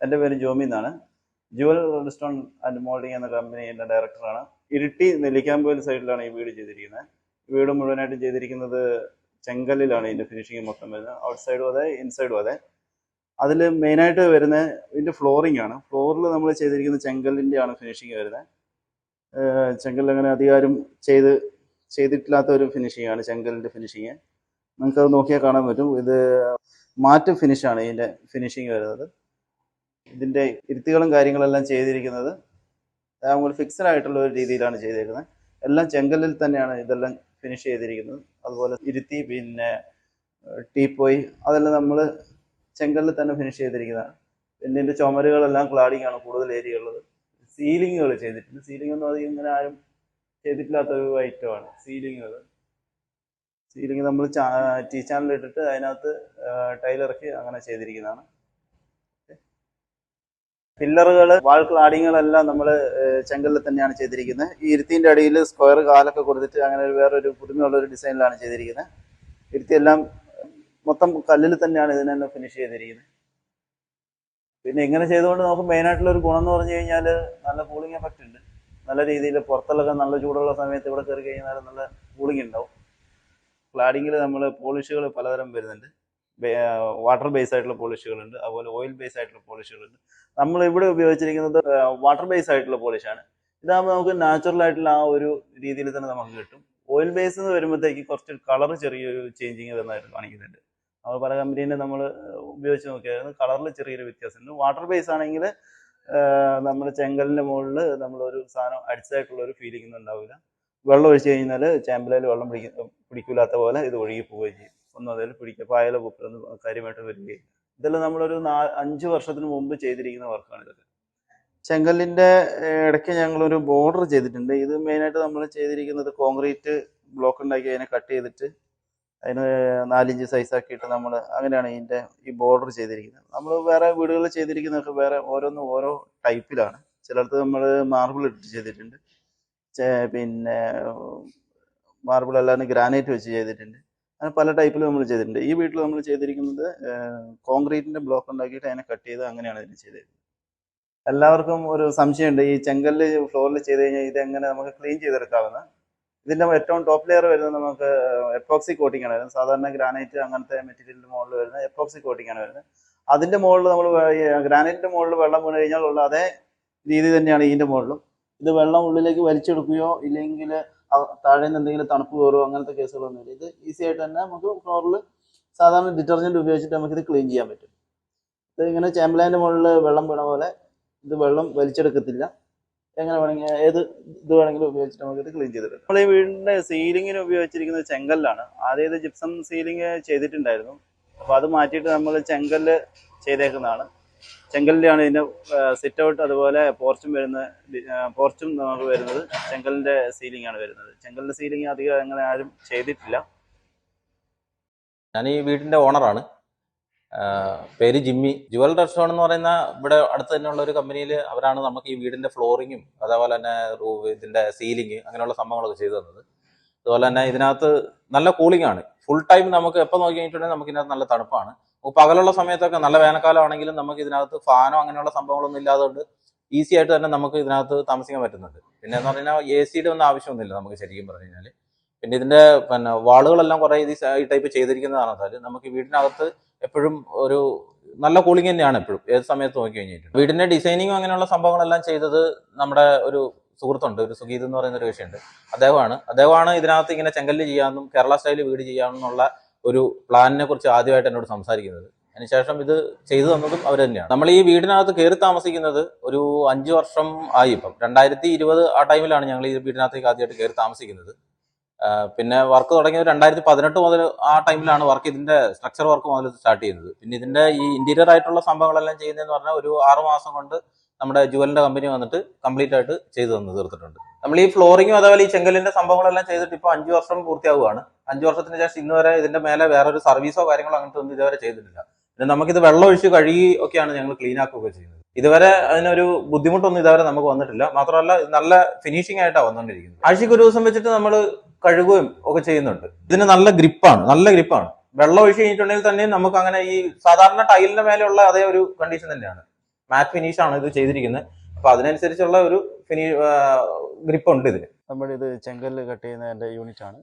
എൻ്റെ പേര് ജോമി എന്നാണ്. ജുവൽ റെഡ്സ്റ്റോൺ ആൻഡ് മോൾഡിംഗ് എന്ന കമ്പനിയുടെ ഡയറക്ടറാണ്. ഇരിട്ടി നെല്ലിക്കാമ്പൊയിൽ സൈഡിലാണ് ഈ വീട് ചെയ്തിരിക്കുന്നത്. വീട് മുഴുവനായിട്ട് ചെയ്തിരിക്കുന്നത് ചെങ്കല്ലിലാണ്. ഇതിൻ്റെ ഫിനിഷിങ് മൊത്തം വരുന്നത്. ഔട്ട് സൈഡും അതെ, ഇൻസൈഡും അതെ. അതിൽ മെയിനായിട്ട് വരുന്നത് ഇതിൻ്റെ ഫ്ലോറിംഗ് ആണ്. ഫ്ലോറിൽ നമ്മൾ ചെയ്തിരിക്കുന്നത് ചെങ്കല്ലിൻ്റെ ആണ് ഫിനിഷിങ് വരുന്നത്. ചെങ്കല്ല് അങ്ങനെ അധികാരം ചെയ്തിട്ടില്ലാത്ത ഒരു ഫിനിഷിംഗ് ആണ് ചെങ്കല്ലിൻ്റെ ഫിനിഷിങ്. നമുക്കത് നോക്കിയാൽ കാണാൻ പറ്റും. ഇത് മാറ്റ് ഫിനിഷാണ് ഇതിൻ്റെ ഫിനിഷിങ് വരുന്നത്. ഇതിൻ്റെ ഇരുത്തികളും കാര്യങ്ങളെല്ലാം ചെയ്തിരിക്കുന്നത് നമ്മൾ ഫിക്സഡ് ആയിട്ടുള്ള ഒരു രീതിയിലാണ് ചെയ്തിരിക്കുന്നത്. എല്ലാം ചെങ്കല്ലിൽ തന്നെയാണ് ഇതെല്ലാം ഫിനിഷ് ചെയ്തിരിക്കുന്നത്. അതുപോലെ ഇരുത്തി, പിന്നെ ടീപ്പോയി, അതെല്ലാം നമ്മൾ ചെങ്കല്ലിൽ തന്നെ ഫിനിഷ് ചെയ്തിരിക്കുന്നതാണ്. പിന്നെ ഇതിൻ്റെ ചുമരുകളെല്ലാം ക്ലാഡിംഗ് ആണ് കൂടുതൽ ഏരിയ ഉള്ളത്. സീലിങ്ങുകൾ ചെയ്തിട്ടുണ്ട്. സീലിംഗ് ഒന്നും അധികം ഇങ്ങനെ ആരും ചെയ്തിട്ടില്ലാത്തൊരു ഐറ്റമാണ് സീലിങ്ങുകൾ. സീലിംഗ് നമ്മൾ ടീ ചാനൽ ഇട്ടിട്ട് അതിനകത്ത് ടൈലിറക്കി അങ്ങനെ ചെയ്തിരിക്കുന്നതാണ്. പില്ലറുകൾ, വാൾ ക്ലാഡിങ്ങുകളെല്ലാം നമ്മൾ ചെങ്കല്ലിൽ തന്നെയാണ് ചെയ്തിരിക്കുന്നത്. ഈ ഇരുത്തിൻ്റെ അടിയിൽ സ്ക്വയർ കാലൊക്കെ കൊടുത്തിട്ട് അങ്ങനെ വേറൊരു പുതുമയുള്ള ഒരു ഡിസൈനിലാണ് ചെയ്തിരിക്കുന്നത്. ഇരുത്തിയെല്ലാം മൊത്തം കല്ലിൽ തന്നെയാണ് ഇതിനെല്ലാം ഫിനിഷ് ചെയ്തിരിക്കുന്നത്. പിന്നെ ഇങ്ങനെ ചെയ്തുകൊണ്ട് നമുക്ക് മെയിനായിട്ടുള്ള ഒരു ഗുണം എന്ന് പറഞ്ഞു കഴിഞ്ഞാൽ നല്ല കൂളിംഗ് എഫക്റ്റ് ഉണ്ട്. നല്ല രീതിയിൽ പുറത്തുള്ളൊക്കെ നല്ല ചൂടുള്ള സമയത്ത് ഇവിടെ കയറി കഴിഞ്ഞാൽ നല്ല കൂളിംഗ് ഉണ്ടാവും. ക്ലാഡിങ്ങിൽ നമ്മൾ പോളിഷുകൾ പലതരം വരുന്നുണ്ട്. വാട്ടർ ബേസ് ആയിട്ടുള്ള പോളിഷുകളുണ്ട്, അതുപോലെ ഓയിൽ ബേസ് ആയിട്ടുള്ള പോളിഷുകളുണ്ട്. നമ്മൾ ഇവിടെ ഉപയോഗിച്ചിരിക്കുന്നത് വാട്ടർ ബേസ് ആയിട്ടുള്ള പോളിഷാണ്. ഇതാകുമ്പോൾ നമുക്ക് നാച്ചുറൽ ആയിട്ടുള്ള ആ ഒരു രീതിയിൽ തന്നെ നമുക്ക് കിട്ടും. ഓയിൽ ബേസ് എന്ന് വരുമ്പോഴത്തേക്ക് കുറച്ച് കളർ ചെറിയൊരു ചേഞ്ചിങ് വരുന്നതായിട്ട് കാണിക്കുന്നുണ്ട്. നമ്മൾ പല കമ്പനീനെ നമ്മൾ ഉപയോഗിച്ച് നോക്കിയായിരുന്നു, കളറിൽ ചെറിയൊരു വ്യത്യാസമുണ്ട്. വാട്ടർ ബേസ് ആണെങ്കിൽ നമ്മുടെ ചെങ്കലിൻ്റെ മുകളിൽ നമ്മളൊരു സാധനം അടിച്ചതായിട്ടുള്ള ഒരു ഫീലിംഗ് ഒന്നും ഉണ്ടാവില്ല. വെള്ളം ഒഴിച്ച് കഴിഞ്ഞാൽ ചാമ്പലയിൽ വെള്ളം പിടിക്കില്ലാത്ത പോലെ ഇത് ഒഴുകി പോവുകയും ചെയ്യും. ഒന്നും അതിൽ പിടിക്കുക, പായല പൊക്കൊന്നും കാര്യമായിട്ട് വരികയില്ല. ഇതെല്ലാം നമ്മളൊരു 5 വർഷത്തിന് മുമ്പ് ചെയ്തിരിക്കുന്ന വർക്കാണ് ഇതൊക്കെ. ചെങ്കല്ലിൻ്റെ ഇടയ്ക്ക് ഞങ്ങളൊരു ബോർഡർ ചെയ്തിട്ടുണ്ട്. ഇത് മെയിനായിട്ട് നമ്മൾ ചെയ്തിരിക്കുന്നത് കോൺക്രീറ്റ് ബ്ലോക്ക് ഉണ്ടാക്കി അതിനെ കട്ട് ചെയ്തിട്ട് അതിന് 4 ഇഞ്ച് സൈസാക്കിയിട്ട് നമ്മൾ അങ്ങനെയാണ് ഇതിൻ്റെ ഈ ബോർഡർ ചെയ്തിരിക്കുന്നത്. നമ്മൾ വേറെ വീടുകളിൽ ചെയ്തിരിക്കുന്നതൊക്കെ വേറെ ഓരോന്നും ഓരോ ടൈപ്പിലാണ്. ചിലടത്ത് നമ്മൾ മാർബിൾ ഇട്ടിട്ട് ചെയ്തിട്ടുണ്ട്, പിന്നെ മാർബിൾ അല്ലാതെ ഗ്രാനൈറ്റ് വെച്ച് ചെയ്തിട്ടുണ്ട്. അങ്ങനെ പല ടൈപ്പിൽ നമ്മൾ ചെയ്തിട്ടുണ്ട്. ഈ വീട്ടിൽ നമ്മൾ ചെയ്തിരിക്കുന്നത് കോൺക്രീറ്റിൻ്റെ ബ്ലോക്ക് ഉണ്ടാക്കിയിട്ട് അതിനെ കട്ട് ചെയ്ത് അങ്ങനെയാണ് ഇതിന് ചെയ്തിരിക്കുന്നത്. എല്ലാവർക്കും ഒരു സംശയമുണ്ട്, ഈ ചെങ്കല്ല് ഫ്ലോറിൽ ചെയ്ത് കഴിഞ്ഞാൽ ഇതെങ്ങനെ നമുക്ക് ക്ലീൻ ചെയ്തെടുക്കാവുന്ന. ഇതിൻ്റെ ഏറ്റവും ടോപ്പ് ലെയർ വരുന്നത് നമുക്ക് എപ്പോക്സി കോട്ടിംഗ് ആണ് വരുന്നത്. സാധാരണ ഗ്രാനൈറ്റ് അങ്ങനത്തെ മെറ്റീരിയലിൻ്റെ മുകളിൽ വരുന്നത് എപ്പോക്സി കോട്ടിംഗ് ആണ് വരുന്നത്. അതിൻ്റെ മുകളിൽ നമ്മൾ ഗ്രാനൈറ്റിൻ്റെ മുകളിൽ വെള്ളം വീണ് കഴിഞ്ഞാൽ ഉള്ള അതേ രീതി തന്നെയാണ് ഇതിൻ്റെ മുകളിലും. ഇത് വെള്ളം ഉള്ളിലേക്ക് വലിച്ചെടുക്കുകയോ ഇല്ലെങ്കിൽ താഴെ നിന്ന് എന്തെങ്കിലും തണുപ്പ് കയറുമോ അങ്ങനത്തെ കേസുകളൊന്നുമില്ല. ഇത് ഈസി ആയിട്ട് തന്നെ നമുക്ക് ഫ്ലോറിൽ സാധാരണ ഡിറ്റർജൻറ്റ് ഉപയോഗിച്ചിട്ട് നമുക്കിത് ക്ലീൻ ചെയ്യാൻ പറ്റും. ഇത് ഇങ്ങനെ ചാമ്പലേൻ്റെ മുകളിൽ വെള്ളം വീണ പോലെ ഇത് വെള്ളം വലിച്ചെടുക്കത്തില്ല. എങ്ങനെ വേണമെങ്കിൽ ഏത് ഇത് വേണമെങ്കിലും ഉപയോഗിച്ചിട്ട് നമുക്കിത് ക്ലീൻ ചെയ്തെടുക്കാം. നമ്മൾ ഈ വീടിൻ്റെ സീലിങ്ങിന് ഉപയോഗിച്ചിരിക്കുന്നത് ചെങ്കല്ലാണ്. ആദ്യം ഇത് ജിപ്സം സീലിംഗ് ചെയ്തിട്ടുണ്ടായിരുന്നു. അപ്പോൾ അത് മാറ്റിയിട്ട് നമ്മൾ ചെങ്കല്ല് ചെയ്തേക്കുന്നതാണ്. ചെങ്കല്ലിലാണ് ഇതിൻ്റെ സിറ്റ് ഔട്ട്, അതുപോലെ പോർച്ചും നമുക്ക് വരുന്നത് ചെങ്കലിൻ്റെ സീലിംഗ് ആണ് വരുന്നത്. ചെങ്കലിൻ്റെ സീലിംഗ് അധികം അങ്ങനെ ആരും ചെയ്തിട്ടില്ല. ഞാൻ ഈ വീടിൻ്റെ ഓണറാണ്. പേര് ജിമ്മി. ജുവൽ റെഡ്സ്റ്റോൺ എന്ന് പറയുന്ന ഇവിടെ അടുത്ത് തന്നെയുള്ള ഒരു കമ്പനിയിൽ അവരാണ് നമുക്ക് ഈ വീടിൻ്റെ ഫ്ലോറിങ്ങും അതേപോലെ തന്നെ ഇതിൻ്റെ സീലിംഗ് അങ്ങനെയുള്ള സംഭവങ്ങളൊക്കെ ചെയ്തു തന്നത്. അതുപോലെ തന്നെ ഇതിനകത്ത് നല്ല കൂളിംഗ് ആണ്. ഫുൾ ടൈം നമുക്ക് എപ്പോൾ നോക്കി കഴിഞ്ഞിട്ടുണ്ടെങ്കിൽ നമുക്ക് ഇതിനകത്ത് നല്ല തണുപ്പാണ്. പകലുള്ള സമയത്തൊക്കെ നല്ല വേനൽക്കാലം ആണെങ്കിലും നമുക്ക് ഇതിനകത്ത് ഫാനോ അങ്ങനെയുള്ള സംഭവങ്ങളൊന്നും ഇല്ലാത്തതുകൊണ്ട് ഈസി ആയിട്ട് തന്നെ നമുക്ക് ഇതിനകത്ത് താമസിക്കാൻ പറ്റുന്നുണ്ട്. പിന്നെ എന്ന് പറഞ്ഞാൽ AC-യുടെ ഒന്നും ആവശ്യമൊന്നുമില്ല നമുക്ക് ശരിക്കും പറഞ്ഞു കഴിഞ്ഞാൽ. പിന്നെ ഇതിൻ്റെ വാളുകളെല്ലാം കുറേ ഈ ടൈപ്പ് ചെയ്തിരിക്കുന്നതാണ്. അതായത് നമുക്ക് വീടിനകത്ത് എപ്പോഴും ഒരു നല്ല കൂളിംഗ് തന്നെയാണ് എപ്പോഴും ഏത് സമയത്ത് നോക്കി കഴിഞ്ഞിട്ട്. വീടിൻ്റെ ഡിസൈനിങ്ങും അങ്ങനെയുള്ള സംഭവങ്ങളെല്ലാം ചെയ്തത് നമ്മുടെ ഒരു സുഹൃത്തുണ്ട്, ഒരു സുഗീത് എന്ന് പറയുന്ന ഒരു വിഷയമുണ്ട്. അദ്ദേഹമാണ് ഇതിനകത്ത് ഇങ്ങനെ ചെങ്കല്ല് ചെയ്യാമെന്നും കേരള സ്റ്റൈൽ വീട് ചെയ്യാമെന്നുള്ള ഒരു പ്ലാനിനെ കുറിച്ച് ആദ്യമായിട്ട് എന്നോട് സംസാരിക്കുന്നത്. അതിനുശേഷം ഇത് ചെയ്തു തന്നതും അവർ തന്നെയാണ്. നമ്മൾ ഈ വീടിനകത്ത് കയറി താമസിക്കുന്നത് ഒരു 5 വർഷം ആയി. ഇപ്പം 2020 ആ ടൈമിലാണ് ഞങ്ങൾ ഈ വീടിനകത്തേക്ക് ആദ്യമായിട്ട് കയറി താമസിക്കുന്നത്. പിന്നെ വർക്ക് തുടങ്ങിയത് 2018 മുതൽ ആ ടൈമിലാണ് ഇതിന്റെ സ്ട്രക്ചർ വർക്ക് മുതൽ സ്റ്റാർട്ട് ചെയ്യുന്നത്. പിന്നെ ഇതിന്റെ ഈ ഇന്റീരിയർ ആയിട്ടുള്ള സംഭവങ്ങളെല്ലാം ചെയ്യുന്നതെന്ന് പറഞ്ഞാൽ ഒരു 6 മാസം കൊണ്ട് നമ്മുടെ ജുവലിന്റെ കമ്പനി വന്നിട്ട് കംപ്ലീറ്റ് ആയിട്ട് ചെയ്തു തീർത്തിട്ടുണ്ട്. നമ്മൾ ഈ ഫ്ലോറിങ്ങും അതേപോലെ ഈ ചെങ്കലിന്റെ സംഭവങ്ങളെല്ലാം ചെയ്തിട്ട് ഇപ്പോൾ 5 വർഷം പൂർത്തിയാവുകയാണ്. 5 വർഷത്തിന് ശേഷം ഇന്ന് വരെ ഇതിന്റെ മേലെ വേറൊരു സർവീസോ കാര്യങ്ങളോ അങ്ങനത്തെ ഒന്നും ഇതുവരെ ചെയ്തിട്ടില്ല. പിന്നെ നമുക്കിത് വെള്ളം ഒഴിച്ച് കഴുകി ഒക്കെയാണ് ഞങ്ങൾ ക്ലീൻ ആക്കുകയൊക്കെ ചെയ്യുന്നത്. ഇതുവരെ അതിനൊരു ബുദ്ധിമുട്ടൊന്നും ഇതുവരെ നമുക്ക് വന്നിട്ടില്ല. മാത്രമല്ല നല്ല ഫിനിഷിംഗ് ആയിട്ടാണ് വന്നുകൊണ്ടിരിക്കുന്നത്. ആഴ്ചയ്ക്ക് ഒരു ദിവസം വെച്ചിട്ട് നമ്മൾ കഴുകുകയും ഒക്കെ ചെയ്യുന്നുണ്ട്. ഇതിന് നല്ല ഗ്രിപ്പാണ്. വെള്ളം ഒഴിച്ച് കഴിഞ്ഞിട്ടുണ്ടെങ്കിൽ തന്നെ നമുക്ക് അങ്ങനെ ഈ സാധാരണ ടൈലിന്റെ മേലെയുള്ള അതേ ഒരു കണ്ടീഷൻ തന്നെയാണ്. മാറ്റ് ഫിനിഷ് ആണ് ഇത് ചെയ്തിരിക്കുന്നത്. അപ്പൊ അതിനനുസരിച്ചുള്ള ഒരു ഗ്രിപ്പ് ഉണ്ട് ഇതിന്. നമ്മുടെ ഇത് ചെങ്കല്ല് കട്ട് ചെയ്യുന്നതിൻ്റെ യൂണിറ്റ് ആണ്.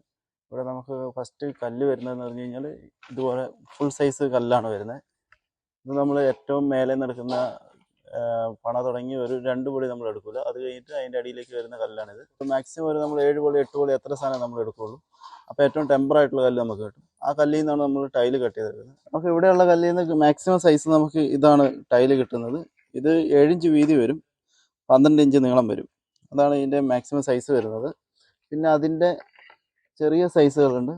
ഇവിടെ നമുക്ക് ഫസ്റ്റ് കല്ല് വരുന്നതെന്ന് പറഞ്ഞു കഴിഞ്ഞാൽ ഇതുപോലെ ഫുൾ സൈസ് കല്ലാണ് വരുന്നത്. ഇത് നമ്മൾ ഏറ്റവും മേലെ നടക്കുന്ന പണ തുടങ്ങി ഒരു 2 പൊടി നമ്മൾ എടുക്കില്ല. അത് കഴിഞ്ഞിട്ട് അതിൻ്റെ അടിയിലേക്ക് വരുന്ന കല്ലാണിത്. മാക്സിമം ഒരു നമ്മൾ 7 പൊടി 8 പൊടി എത്ര സാധനം നമ്മൾ എടുക്കുകയുള്ളൂ. അപ്പോൾ ഏറ്റവും ടെമ്പറായിട്ടുള്ള കല്ല് നമുക്ക് കിട്ടും. ആ കല്ലിൽ നിന്നാണ് നമ്മൾ ടൈല് കട്ട് ചെയ്തെടുക്കുന്നത്. നമുക്ക് ഇവിടെയുള്ള കല്ലിൽ നിന്ന് മാക്സിമം സൈസ് നമുക്ക് ഇതാണ് ടൈല് കിട്ടുന്നത്. ഇത് 7 ഇഞ്ച് വീതി വരും, 12 ഇഞ്ച് നീളം വരും. അതാണ് ഇതിൻ്റെ മാക്സിമം സൈസ് വരുന്നത്. പിന്നെ അതിൻ്റെ ചെറിയ സൈസുകളുണ്ട്,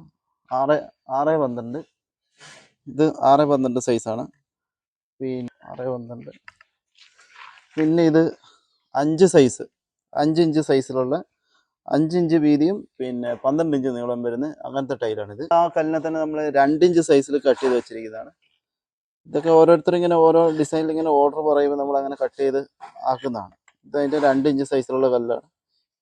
6-12. ഇത് 6-12 സൈസാണ്. പിന്നെ 6-12. പിന്നെ ഇത് 5 സൈസ്, 5 ഇഞ്ച് സൈസിലുള്ള 5 ഇഞ്ച് വീതിയും പിന്നെ 12 ഇഞ്ച് നീളം വരുന്ന അങ്ങനത്തെ ടൈലാണിത്. ആ കല്ലിനെ തന്നെ നമ്മൾ 2 ഇഞ്ച് സൈസിൽ കട്ട് ചെയ്ത് വെച്ചിരിക്കുന്നതാണ്. ഇതൊക്കെ ഓരോരുത്തരും ഇങ്ങനെ ഓരോ ഡിസൈനിൽ ഇങ്ങനെ ഓർഡർ പറയുമ്പോൾ നമ്മൾ അങ്ങനെ കട്ട് ചെയ്ത് ആക്കുന്നതാണ്. ഇതതിൻ്റെ 2 ഇഞ്ച് സൈസിലുള്ള കല്ലാണ്.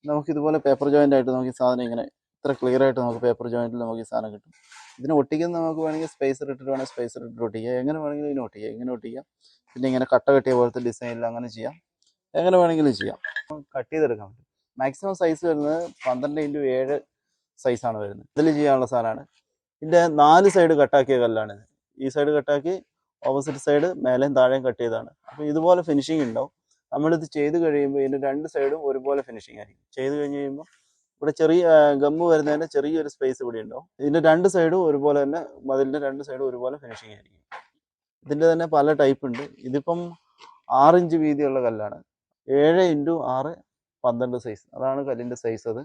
നമുക്ക് ഇതുപോലെ പേപ്പർ ജോയിൻ്റ് ആയിട്ട് നമുക്ക് ഈ സാധനം ഇങ്ങനെ ഇത്ര ക്ലിയർ ആയിട്ട് നമുക്ക് പേപ്പർ ജോയിൻറ്റിൽ നമുക്ക് ഈ സാധനം കിട്ടും. ഇതിന് ഒട്ടിക്കുന്നത് നമുക്ക് വേണമെങ്കിൽ സ്പേസർ ഇട്ടിട്ട് വേണമെങ്കിൽ സ്പേസർ ഇട്ടിട്ട് ഒട്ടിക്കുക, എങ്ങനെ വേണമെങ്കിലും ഇതിന് ഒട്ടിക്കുക, ഇങ്ങനെ ഒട്ടിക്കാം. പിന്നെ ഇങ്ങനെ കട്ട കെട്ടിയ പോലത്തെ ഡിസൈനിൽ അങ്ങനെ ചെയ്യാം, എങ്ങനെ വേണമെങ്കിലും ചെയ്യാം. കട്ട് ചെയ്തെടുക്കാൻ പറ്റും. മാക്സിമം സൈസ് വരുന്നത് 12x7 സൈസാണ് വരുന്നത്. ഇതിൽ ചെയ്യാനുള്ള സാധനമാണ്. ഇതിൻ്റെ 4 സൈഡ് കട്ടാക്കിയ കല്ലാണിത്. ഈ സൈഡ് കട്ടാക്കി ഓപ്പോസിറ്റ് സൈഡ് മേലെയും താഴെയും കട്ട് ചെയ്തതാണ്. അപ്പോൾ ഇതുപോലെ ഫിനിഷിങ് ഉണ്ടാവും. നമ്മളിത് ചെയ്ത് കഴിയുമ്പോൾ ഇതിൻ്റെ 2 സൈഡും ഒരുപോലെ ഫിനിഷിങ് ആയിരിക്കും. ചെയ്ത് കഴിഞ്ഞ് കഴിയുമ്പോൾ ഇവിടെ ചെറിയ ഗമ്മ് വരുന്നതിൻ്റെ ചെറിയൊരു സ്പേസ് ഇവിടെ ഉണ്ടാവും. ഇതിൻ്റെ 2 സൈഡും ഒരുപോലെ തന്നെ, മതിലിൻ്റെ 2 സൈഡും ഒരുപോലെ ഫിനിഷിങ് ആയിരിക്കും. ഇതിൻ്റെ തന്നെ പല ടൈപ്പ് ഉണ്ട്. ഇതിപ്പം 6 ഇഞ്ച് വീതിയുള്ള കല്ലാണ്. 7x6 12 സൈസ്, അതാണ് കല്ലിൻ്റെ സൈസ്. അത്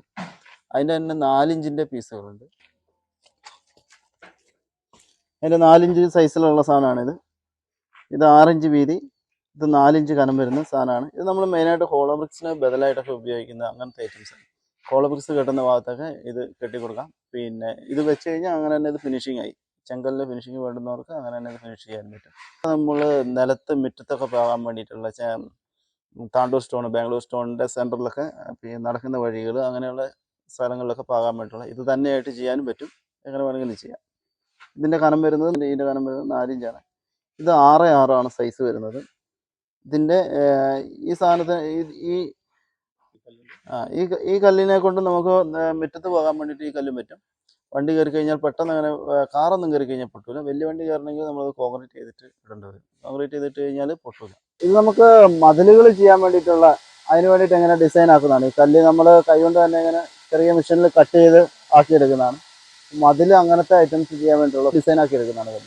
അതിൻ്റെ തന്നെ 4 ഇഞ്ചിൻ്റെ പീസുകളുണ്ട്. അതിൻ്റെ 4 ഇഞ്ച് സൈസിലുള്ള സാധനമാണിത്. ഇത് 6 ഇഞ്ച് വീതി, ഇത് 4 ഇഞ്ച് കനം വരുന്ന സാധനമാണ്. ഇത് നമ്മൾ മെയിനായിട്ട് ഹോളോ ബ്രിക്സിന് ബദലായിട്ടൊക്കെ ഉപയോഗിക്കുന്ന അങ്ങനത്തെ ഐറ്റംസാണ്. ഹോളോ ബ്രിക്സ് കെട്ടുന്ന ഭാഗത്തൊക്കെ ഇത് കെട്ടിക്കൊടുക്കാം. പിന്നെ ഇത് വെച്ച് കഴിഞ്ഞാൽ അങ്ങനെ തന്നെ ഇത് ഫിനിഷിംഗ് ആയി. ചെങ്കല്ലിൽ ഫിനിഷിങ് വേണ്ടുന്നവർക്ക് അങ്ങനെ തന്നെ ഇത് ഫിനിഷ് ചെയ്യാൻ പറ്റും. നമ്മൾ നിലത്ത് മുറ്റത്തൊക്കെ പോകാൻ വേണ്ടിയിട്ടുള്ള താണ്ടൂർ സ്റ്റോൺ, ബാംഗ്ലൂർ സ്റ്റോണിൻ്റെ സെൻറ്ററിലൊക്കെ പിന്നെ നടക്കുന്ന വഴികൾ അങ്ങനെയുള്ള സ്ഥലങ്ങളിലൊക്കെ പോകാൻ വേണ്ടിയിട്ടുള്ള ഇത് തന്നെയായിട്ട് ചെയ്യാനും പറ്റും, എങ്ങനെ വേണമെങ്കിലും ചെയ്യാം. ഇതിൻ്റെ കനം വരുന്നത് 4 ഇഞ്ചാണ്. ഇത് 6x6 ആണ് സൈസ് വരുന്നത്. ഇതിൻ്റെ ഈ സാധനത്തിന് ഈ കല്ലിനെ കൊണ്ട് നമുക്ക് മുറ്റത്ത് പോകാൻ വേണ്ടിയിട്ട് ഈ കല്ലും പറ്റും. വണ്ടി കയറി കഴിഞ്ഞാൽ പെട്ടെന്ന് അങ്ങനെ കാറൊന്നും കയറി കഴിഞ്ഞാൽ പൊട്ടൂല. വലിയ വണ്ടി കയറണമെങ്കിൽ നമ്മളത് കോൺക്രീറ്റ് ചെയ്തിട്ട് ഇടേണ്ടി വരും. കോൺക്രീറ്റ് ചെയ്തിട്ട് കഴിഞ്ഞാൽ പൊട്ടൂല. ഇത് നമുക്ക് മതിലുകൾ ചെയ്യാൻ വേണ്ടിയിട്ടുള്ള, അതിന് വേണ്ടിയിട്ട് എങ്ങനെ ഡിസൈൻ ആക്കുന്നതാണ്. ഈ കല്ല് നമ്മൾ കൈകൊണ്ട് തന്നെ ഇങ്ങനെ ചെറിയ മെഷീനിൽ കട്ട് ചെയ്ത് ആക്കിയെടുക്കുന്നതാണ്. മതിൽ അങ്ങനത്തെ ഐറ്റംസ് ചെയ്യാൻ വേണ്ടിയിട്ടുള്ള ഡിസൈൻ ആക്കിയെടുക്കുന്നതാണ്.